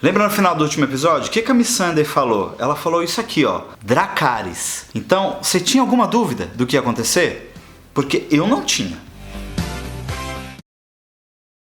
Lembra no final do último episódio? O que a Missandei falou? Ela falou isso aqui, ó, Dracarys. Então, você tinha alguma dúvida do que ia acontecer? Porque eu não tinha.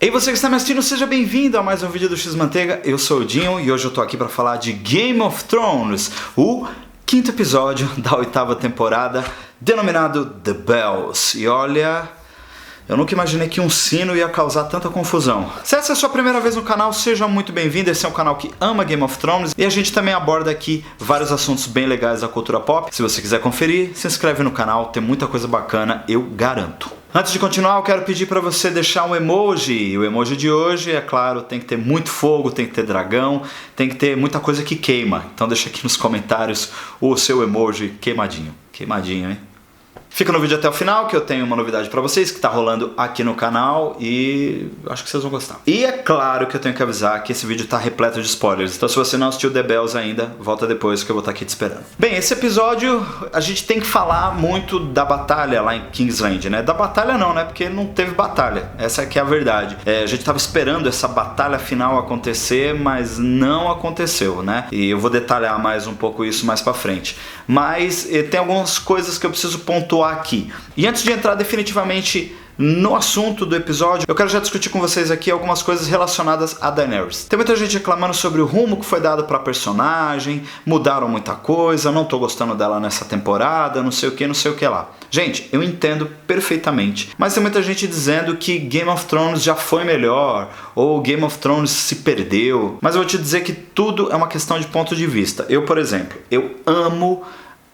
Ei, você que está me assistindo, seja bem-vindo a mais um vídeo do X-Manteiga. Eu sou o Dinho e hoje eu tô aqui para falar de Game of Thrones, o quinto episódio da 8ª temporada, denominado The Bells. E olha, eu nunca imaginei que um sino ia causar tanta confusão. Se essa é a sua primeira vez no canal, seja muito bem-vindo. Esse é um canal que ama Game of Thrones e a gente também aborda aqui vários assuntos bem legais da cultura pop. Se você quiser conferir, se inscreve no canal, tem muita coisa bacana, eu garanto. Antes de continuar, eu quero pedir para você deixar um emoji. O emoji de hoje, é claro, tem que ter muito fogo, tem que ter dragão, tem que ter muita coisa que queima. Então deixa aqui nos comentários o seu emoji queimadinho. Queimadinho, hein? Fica no vídeo até o final que eu tenho uma novidade pra vocês que tá rolando aqui no canal e acho que vocês vão gostar. E é claro que eu tenho que avisar que esse vídeo tá repleto de spoilers, então se você não assistiu The Bells ainda, volta depois que eu vou estar aqui te esperando. Bem, esse episódio a gente tem que falar muito da batalha lá em Kingsland, né? Da batalha não, né? Porque não teve batalha, essa aqui é a verdade. A gente tava esperando essa batalha final acontecer, mas não aconteceu, né? E eu vou detalhar mais um pouco isso mais pra frente. Mas tem algumas coisas que eu preciso pontuar aqui. E antes de entrar definitivamente no assunto do episódio, eu quero já discutir com vocês aqui algumas coisas relacionadas a Daenerys. Tem muita gente reclamando sobre o rumo que foi dado pra personagem, mudaram muita coisa, não tô gostando dela nessa temporada, não sei o que lá. Gente, eu entendo perfeitamente, mas tem muita gente dizendo que Game of Thrones já foi melhor, ou Game of Thrones se perdeu, mas eu vou te dizer que tudo é uma questão de ponto de vista. Eu, por exemplo, eu amo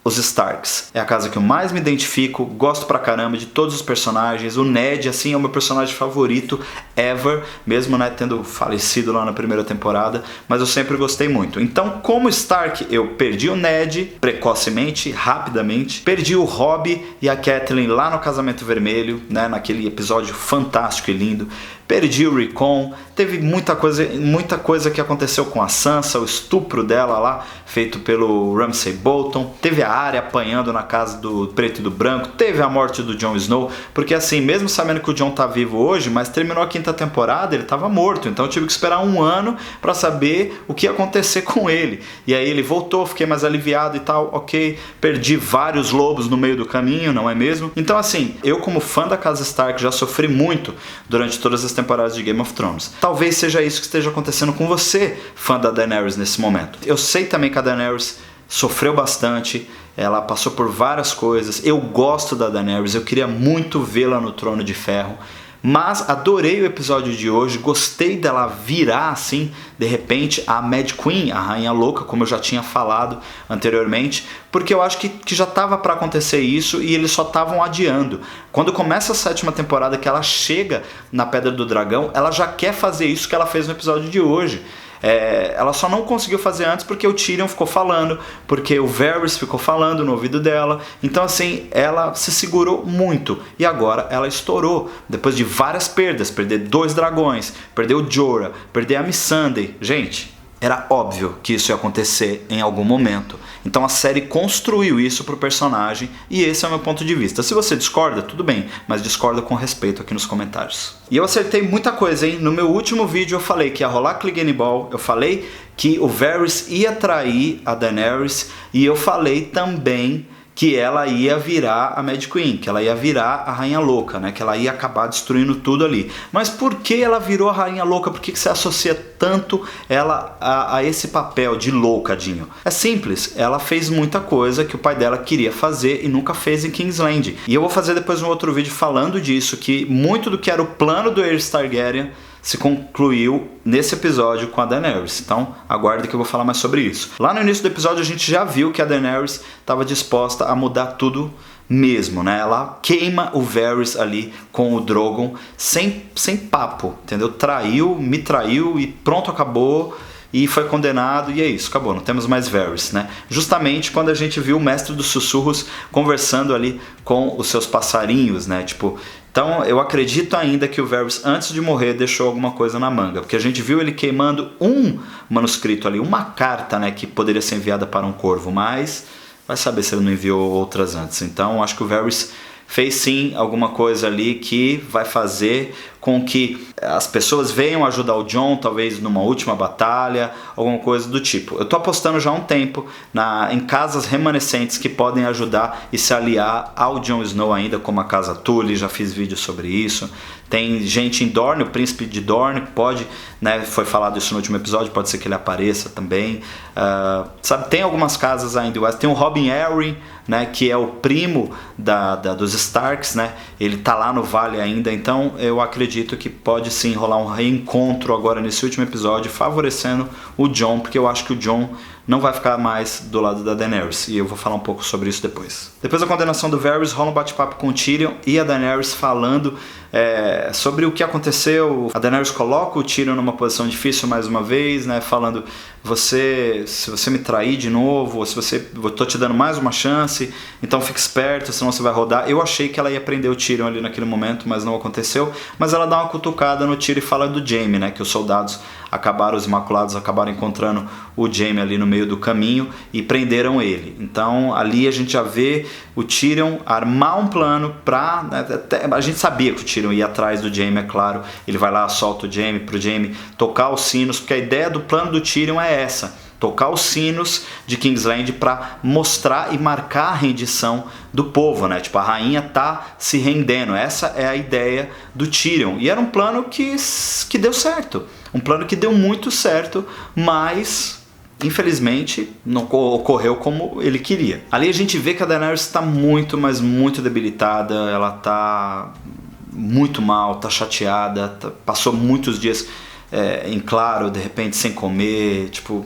os Starks. É a casa que eu mais me identifico, gosto pra caramba de todos os personagens. O Ned, assim, é o meu personagem favorito ever, mesmo, né, tendo falecido lá na primeira temporada, mas eu sempre gostei muito. Então, como Stark, eu perdi o Ned precocemente, rapidamente, perdi o Robb e a Catelyn lá no Casamento Vermelho, né, naquele episódio fantástico e lindo. Perdi o Rickon, teve muita coisa que aconteceu com a Sansa, o estupro dela lá, feito pelo Ramsay Bolton, teve a Arya apanhando na casa do Preto e do Branco, teve a morte do Jon Snow, porque assim, mesmo sabendo que o Jon tá vivo hoje, mas terminou a 5ª temporada, ele tava morto, então eu tive que esperar um ano pra saber o que ia acontecer com ele. E aí ele voltou, fiquei mais aliviado e tal, ok, perdi vários lobos no meio do caminho, não é mesmo? Então assim, eu como fã da casa Stark já sofri muito durante todas as temporadas de Game of Thrones. Talvez seja isso que esteja acontecendo com você, fã da Daenerys nesse momento. Eu sei também que a Daenerys sofreu bastante, ela passou por várias coisas, eu gosto da Daenerys, eu queria muito vê-la no Trono de Ferro, mas adorei o episódio de hoje, gostei dela virar assim, de repente, a Mad Queen, a Rainha Louca, como eu já tinha falado anteriormente, porque eu acho que já estava para acontecer isso e eles só estavam adiando. Quando começa a 7ª temporada, que ela chega na Pedra do Dragão, ela já quer fazer isso que ela fez no episódio de hoje. Ela só não conseguiu fazer antes porque o Tyrion ficou falando, porque o Varys ficou falando no ouvido dela. Então assim, ela se segurou muito e agora ela estourou. Depois de várias perdas, perder 2 dragões, perder o Jorah, perder a Missandei. Gente, era óbvio que isso ia acontecer em algum momento. Então a série construiu isso pro personagem e esse é o meu ponto de vista. Se você discorda, tudo bem, mas discorda com respeito aqui nos comentários. E eu acertei muita coisa, hein? No meu último vídeo eu falei que ia rolar Clegane Ball, eu falei que o Varys ia trair a Daenerys e eu falei também que ela ia virar a Mad Queen, que ela ia virar a Rainha Louca, né? Que ela ia acabar destruindo tudo ali. Mas por que ela virou a Rainha Louca? Por que você associa tanto ela a esse papel de loucadinho? É simples, ela fez muita coisa que o pai dela queria fazer e nunca fez em Kingsland. E eu vou fazer depois um outro vídeo falando disso, que muito do que era o plano do Aerys Targaryen se concluiu nesse episódio com a Daenerys. Então aguarde que eu vou falar mais sobre isso. Lá no início do episódio a gente já viu que a Daenerys estava disposta a mudar tudo mesmo, né? Ela queima o Varys ali com o Drogon sem papo, entendeu? Me traiu e pronto, acabou. E foi condenado e é isso, acabou, não temos mais Varys, né? Justamente quando a gente viu o Mestre dos Sussurros conversando ali com os seus passarinhos, né? Tipo, então eu acredito ainda que o Varys, antes de morrer, deixou alguma coisa na manga, porque a gente viu ele queimando um manuscrito ali, uma carta, né, que poderia ser enviada para um corvo, mas vai saber se ele não enviou outras antes. Então acho que o Varys fez sim alguma coisa ali que vai fazer com que as pessoas venham ajudar o Jon, talvez numa última batalha, alguma coisa do tipo. Eu tô apostando já há um tempo em casas remanescentes que podem ajudar e se aliar ao Jon Snow ainda, como a Casa Tully, já fiz vídeo sobre isso. Tem gente em Dorne, o príncipe de Dorne pode, né, foi falado isso no último episódio, pode ser que ele apareça também. Sabe, tem algumas casas ainda em West, tem o Robin Arryn, né, que é o primo dos Starks, né, ele tá lá no vale ainda, então eu acredito que pode sim rolar um reencontro agora nesse último episódio, favorecendo o Jon, porque eu acho que o Jon não vai ficar mais do lado da Daenerys, e eu vou falar um pouco sobre isso depois. Depois da condenação do Varys, rola um bate-papo com o Tyrion e a Daenerys falando sobre o que aconteceu. A Daenerys coloca o Tyrion numa posição difícil mais uma vez, né, falando, se você me trair de novo, ou eu tô te dando mais uma chance, então fique esperto, senão você vai rodar. Eu achei que ela ia prender o Tyrion ali naquele momento, mas não aconteceu. Mas ela dá uma cutucada no Tyrion e fala do Jaime, né, que os soldados os Imaculados acabaram encontrando o Jaime ali no meio do caminho e prenderam ele. Então ali a gente já vê o Tyrion armar um plano pra... a gente sabia que o Tyrion ia atrás do Jaime, é claro. Ele vai lá, solta o Jaime, pro Jaime tocar os sinos, porque a ideia do plano do Tyrion é essa: tocar os sinos de Kingsland para mostrar e marcar a rendição do povo, né? Tipo, a rainha tá se rendendo. Essa é a ideia do Tyrion. E era um plano que deu certo. Um plano que deu muito certo, mas infelizmente não ocorreu como ele queria. Ali a gente vê que a Daenerys está muito, mas muito debilitada. Ela tá muito mal, tá chateada, passou muitos dias em claro, de repente sem comer, tipo...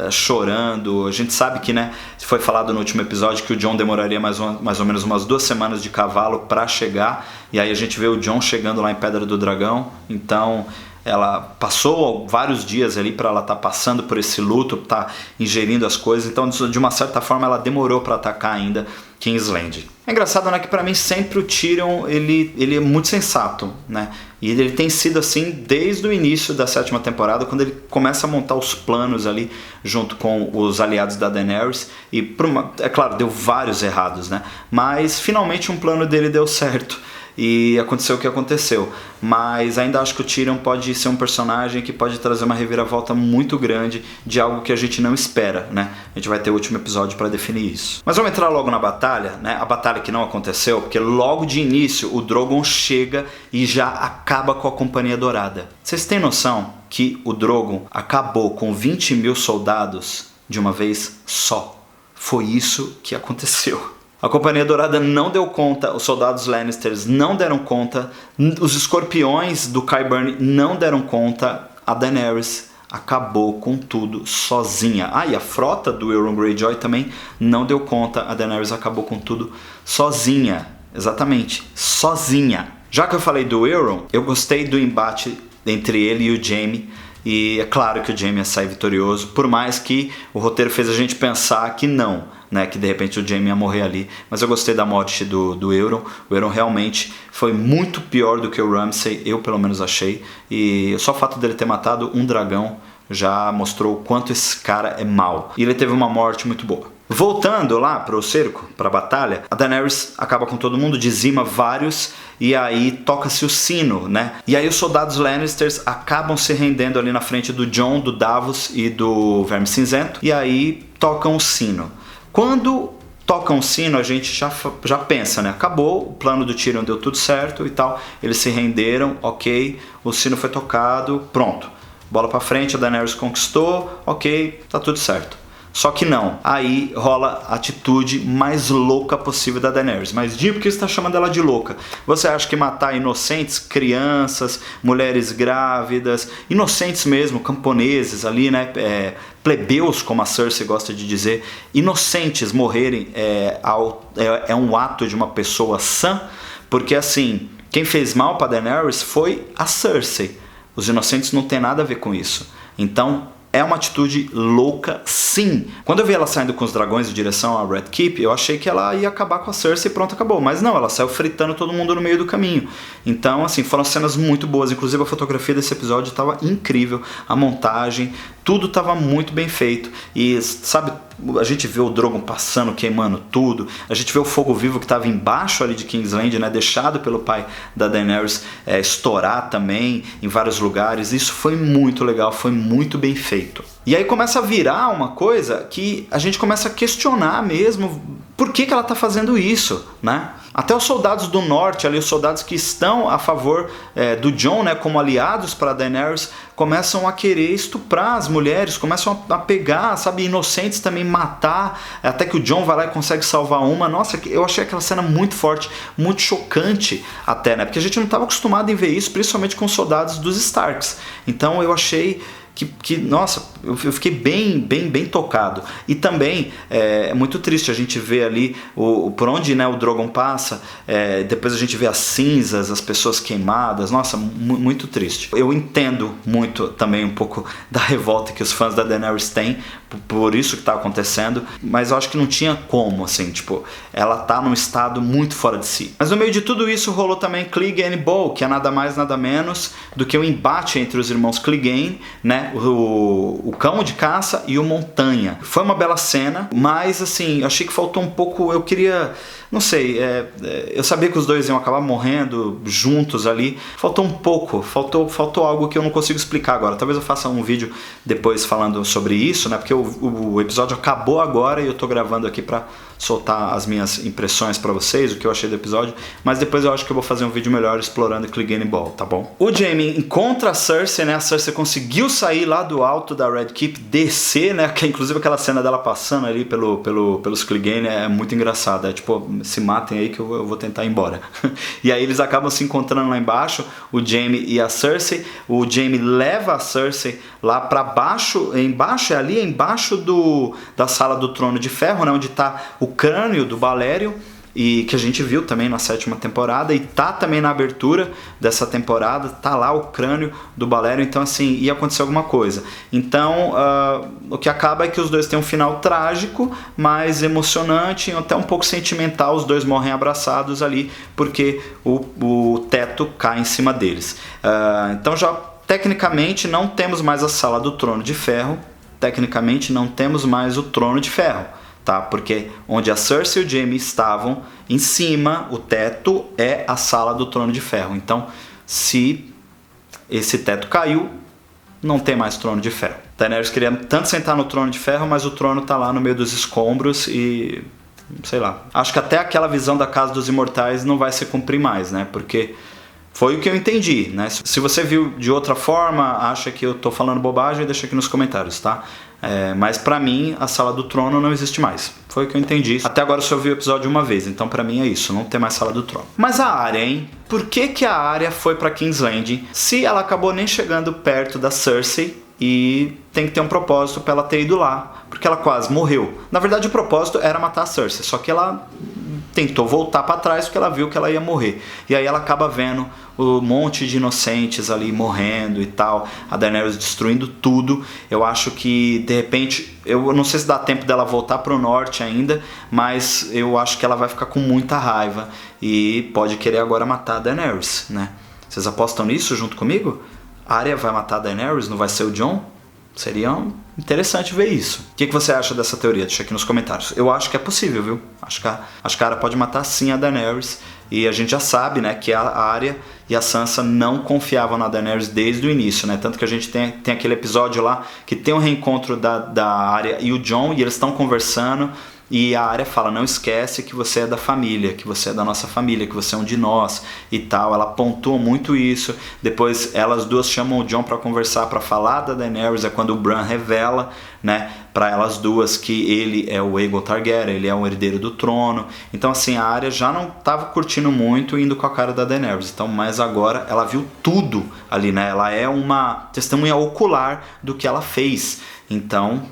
chorando. A gente sabe que, né, foi falado no último episódio que o Jon demoraria mais ou menos umas 2 semanas de cavalo para chegar, e aí a gente vê o Jon chegando lá em Pedra do Dragão. Então ela passou vários dias ali para ela estar passando por esse luto, tá ingerindo as coisas. Então de uma certa forma ela demorou para atacar ainda Kingsland. É engraçado, né, que para mim sempre o Tyrion ele é muito sensato, né? E ele tem sido assim desde o início da 7ª temporada, quando ele começa a montar os planos ali junto com os aliados da Daenerys. E é claro, deu vários errados, né? Mas finalmente um plano dele deu certo. E aconteceu o que aconteceu. Mas ainda acho que o Tyrion pode ser um personagem que pode trazer uma reviravolta muito grande de algo que a gente não espera, né? A gente vai ter o último episódio para definir isso. Mas vamos entrar logo na batalha, né? A batalha que não aconteceu, porque logo de início o Drogon chega e já acaba com a Companhia Dourada. Vocês têm noção que o Drogon acabou com 20 mil soldados de uma vez só? Foi isso que aconteceu. A Companhia Dourada não deu conta, os soldados Lannisters não deram conta, os escorpiões do Qyburn não deram conta, a Daenerys acabou com tudo sozinha. E a frota do Euron Greyjoy também não deu conta, a Daenerys acabou com tudo sozinha. Exatamente, sozinha. Já que eu falei do Euron, eu gostei do embate entre ele e o Jaime. E é claro que o Jaime ia sair vitorioso, por mais que o roteiro fez a gente pensar que não, né, que de repente o Jaime ia morrer ali. Mas eu gostei da morte do Euron. O Euron realmente foi muito pior do que o Ramsay, eu pelo menos achei. E só o fato dele ter matado um dragão já mostrou o quanto esse cara é mau. E ele teve uma morte muito boa. Voltando lá pro cerco, pra batalha, a Daenerys acaba com todo mundo, dizima vários, e aí toca-se o sino, né? E aí os soldados Lannisters acabam se rendendo ali na frente do Jon, do Davos e do Verme Cinzento, e aí tocam o sino. Quando tocam o sino, a gente já pensa, né? Acabou, o plano do Tyrion deu tudo certo e tal, eles se renderam, ok, o sino foi tocado, pronto. Bola pra frente, a Daenerys conquistou, ok, tá tudo certo. Só que não, aí rola a atitude mais louca possível da Daenerys. Mas Dinho, por que você está chamando ela de louca? Você acha que matar inocentes, crianças, mulheres grávidas, inocentes mesmo, camponeses ali, né, plebeus, como a Cersei gosta de dizer, inocentes morrerem é um ato de uma pessoa sã? Porque assim, quem fez mal para Daenerys foi a Cersei. Os inocentes não tem nada a ver com isso. Então é uma atitude louca, sim. Quando eu vi ela saindo com os dragões em direção a Red Keep, eu achei que ela ia acabar com a Cersei e pronto, acabou. Mas não, ela saiu fritando todo mundo no meio do caminho. Então, assim, foram cenas muito boas. Inclusive, a fotografia desse episódio estava incrível. A montagem, tudo estava muito bem feito. E, sabe, a gente vê o Drogon passando, queimando tudo, a gente vê o fogo vivo que estava embaixo ali de Kingsland, né, deixado pelo pai da Daenerys, estourar também em vários lugares. Isso foi muito legal, foi muito bem feito. E aí começa a virar uma coisa que a gente começa a questionar mesmo por que ela está fazendo isso, né? Até os soldados do norte, ali, os soldados que estão a favor do Jon, né, como aliados para Daenerys, começam a querer estuprar as mulheres, começam a pegar, sabe, inocentes também, matar, até que o Jon vai lá e consegue salvar uma. Nossa, eu achei aquela cena muito forte, muito chocante até, né? Porque a gente não estava acostumado em ver isso, principalmente com os soldados dos Starks. Então eu achei nossa, eu fiquei bem tocado. E também é muito triste a gente ver ali por onde, né, o Drogon passa, depois a gente vê as cinzas, as pessoas queimadas. Nossa, muito triste. Eu entendo muito também um pouco da revolta que os fãs da Daenerys têm por isso que está acontecendo, mas eu acho que não tinha como, assim, tipo, ela tá num estado muito fora de si. Mas no meio de tudo isso rolou também Clegane e Bo, que é nada mais nada menos do que o embate entre os irmãos Clegane, né, o cão de caça e o montanha. Foi uma bela cena, mas assim, eu achei que faltou um pouco, eu queria, não sei, eu sabia que os dois iam acabar morrendo juntos ali, faltou um pouco, faltou algo que eu não consigo explicar agora. Talvez eu faça um vídeo depois falando sobre isso, né, porque o episódio acabou agora e eu tô gravando aqui pra soltar as minhas impressões pra vocês, o que eu achei do episódio, mas depois eu acho que eu vou fazer um vídeo melhor explorando Clegane Ball, tá bom? O Jaime encontra a Cersei, né, a Cersei conseguiu sair lá do alto da Red Keep, descer, né, que inclusive aquela cena dela passando ali pelos Clegane é muito engraçada, tipo, se matem aí que eu vou tentar ir embora. E aí eles acabam se encontrando lá embaixo, o Jaime e a Cersei. O Jaime leva a Cersei lá pra baixo, embaixo da sala do Trono de Ferro, né, onde tá o crânio do Balério, e que a gente viu também na 7ª temporada, e tá também na abertura dessa temporada, tá lá o crânio do Balério. Então assim, ia acontecer alguma coisa. Então o que acaba é que os dois têm um final trágico, mas emocionante, até um pouco sentimental. Os dois morrem abraçados ali, porque o teto cai em cima deles. Então já tecnicamente não temos mais a sala do Trono de Ferro, tecnicamente não temos mais o Trono de Ferro, tá? Porque onde a Cersei e o Jaime estavam, em cima, o teto é a sala do Trono de Ferro. Então, se esse teto caiu, não tem mais Trono de Ferro. Daenerys queria tanto sentar no Trono de Ferro, mas o trono tá lá no meio dos escombros e... sei lá. Acho que até aquela visão da Casa dos Imortais não vai se cumprir mais, né? Porque foi o que eu entendi, né? Se você viu de outra forma, acha que eu tô falando bobagem, deixa aqui nos comentários, tá? Mas pra mim, a Sala do Trono não existe mais. Foi o que eu entendi. Até agora eu só vi o episódio uma vez, então pra mim é isso, não tem mais Sala do Trono. Mas a Arya, hein? Por que a Arya foi pra King's Landing se ela acabou nem chegando perto da Cersei e tem que ter um propósito pra ela ter ido lá? Porque ela quase morreu. Na verdade, o propósito era matar a Cersei, só que ela tentou voltar para trás porque ela viu que ela ia morrer. E aí ela acaba vendo um monte de inocentes ali morrendo e tal, a Daenerys destruindo tudo. Eu acho que de repente, eu não sei se dá tempo dela voltar pro norte ainda, mas eu acho que ela vai ficar com muita raiva e pode querer agora matar a Daenerys, né? Vocês apostam nisso junto comigo? A Arya vai matar a Daenerys, não vai ser o Jon? Seria interessante ver isso. O que você acha dessa teoria? Deixa aqui nos comentários. Eu acho que é possível, viu? Acho que a Arya pode matar sim a Daenerys. E a gente já sabe, né, que a Arya e a Sansa não confiavam na Daenerys desde o início, né? Tanto que a gente tem aquele episódio lá que tem um reencontro da Arya e o Jon, e eles estão conversando. E a Arya fala, não esquece que você é da família, que você é da nossa família, que você é um de nós e tal. Ela pontua muito isso. Depois elas duas chamam o Jon para conversar, para falar da Daenerys. É quando o Bran revela, né, para elas duas que ele é o Aegon Targaryen, ele é o herdeiro do trono. Então assim, a Arya já não estava curtindo muito indo com a cara da Daenerys. Então, mas agora ela viu tudo ali, né? Ela é uma testemunha ocular do que ela fez. Então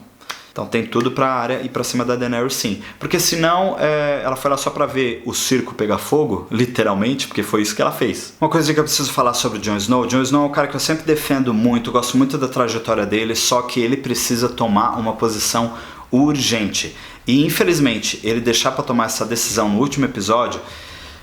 tem tudo pra Arya ir pra cima da Daenerys, sim. Porque senão ela foi lá só pra ver o circo pegar fogo, literalmente, porque foi isso que ela fez. Uma coisa que eu preciso falar sobre o Jon Snow. Jon Snow é um cara que eu sempre defendo muito, gosto muito da trajetória dele, só que ele precisa tomar uma posição urgente. E infelizmente, ele deixar pra tomar essa decisão no último episódio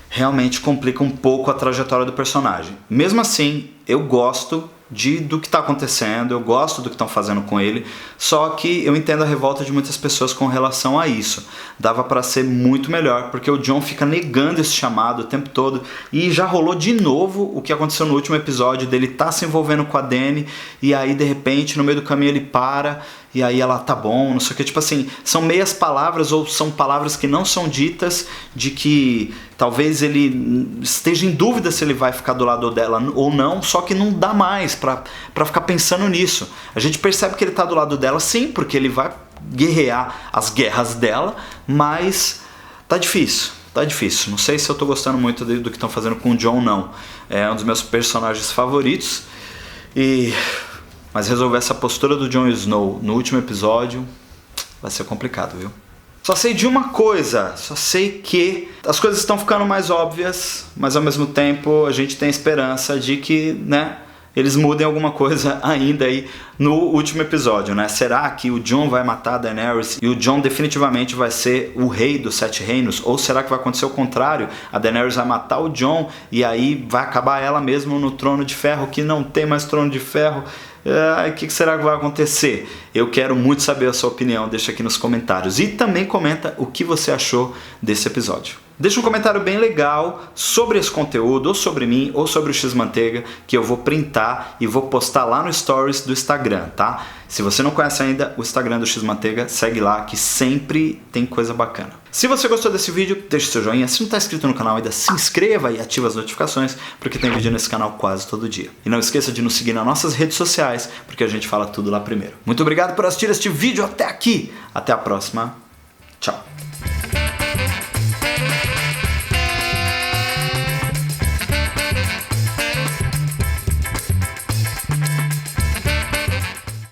realmente complica um pouco a trajetória do personagem. Mesmo assim, eu gosto do que está acontecendo, eu gosto do que estão fazendo com ele, só que eu entendo a revolta de muitas pessoas com relação a isso. Dava para ser muito melhor, porque o Jon fica negando esse chamado o tempo todo, e já rolou de novo o que aconteceu no último episódio, dele tá se envolvendo com a Dany, e aí de repente no meio do caminho ele para, e aí ela tá bom, não sei o que, tipo assim, são meias palavras ou são palavras que não são ditas, de que talvez ele esteja em dúvida se ele vai ficar do lado dela ou não, só que não dá mais pra ficar pensando nisso. A gente percebe que ele tá do lado dela sim, porque ele vai guerrear as guerras dela, mas tá difícil. Tá difícil, não sei se eu tô gostando muito do que estão fazendo com o Jon, não. É um dos meus personagens favoritos, mas resolver essa postura do Jon Snow no último episódio vai ser complicado, viu? Só sei de uma coisa, só sei que as coisas estão ficando mais óbvias, mas ao mesmo tempo a gente tem esperança de que, né, eles mudem alguma coisa ainda aí no último episódio, né? Será que o Jon vai matar a Daenerys e o Jon definitivamente vai ser o rei dos Sete Reinos? Ou será que vai acontecer o contrário? A Daenerys vai matar o Jon e aí vai acabar ela mesmo no Trono de Ferro, que não tem mais Trono de Ferro? O que será que vai acontecer? Eu quero muito saber a sua opinião, deixa aqui nos comentários. E também comenta o que você achou desse episódio. Deixa um comentário bem legal sobre esse conteúdo, ou sobre mim, ou sobre o X-Manteiga, que eu vou printar e vou postar lá no Stories do Instagram, tá? Se você não conhece ainda o Instagram do X-Manteiga, segue lá que sempre tem coisa bacana. Se você gostou desse vídeo, deixa o seu joinha. Se não está inscrito no canal ainda, se inscreva e ativa as notificações, porque tem vídeo nesse canal quase todo dia. E não esqueça de nos seguir nas nossas redes sociais, porque a gente fala tudo lá primeiro. Muito obrigado por assistir este vídeo até aqui. Até a próxima. Tchau.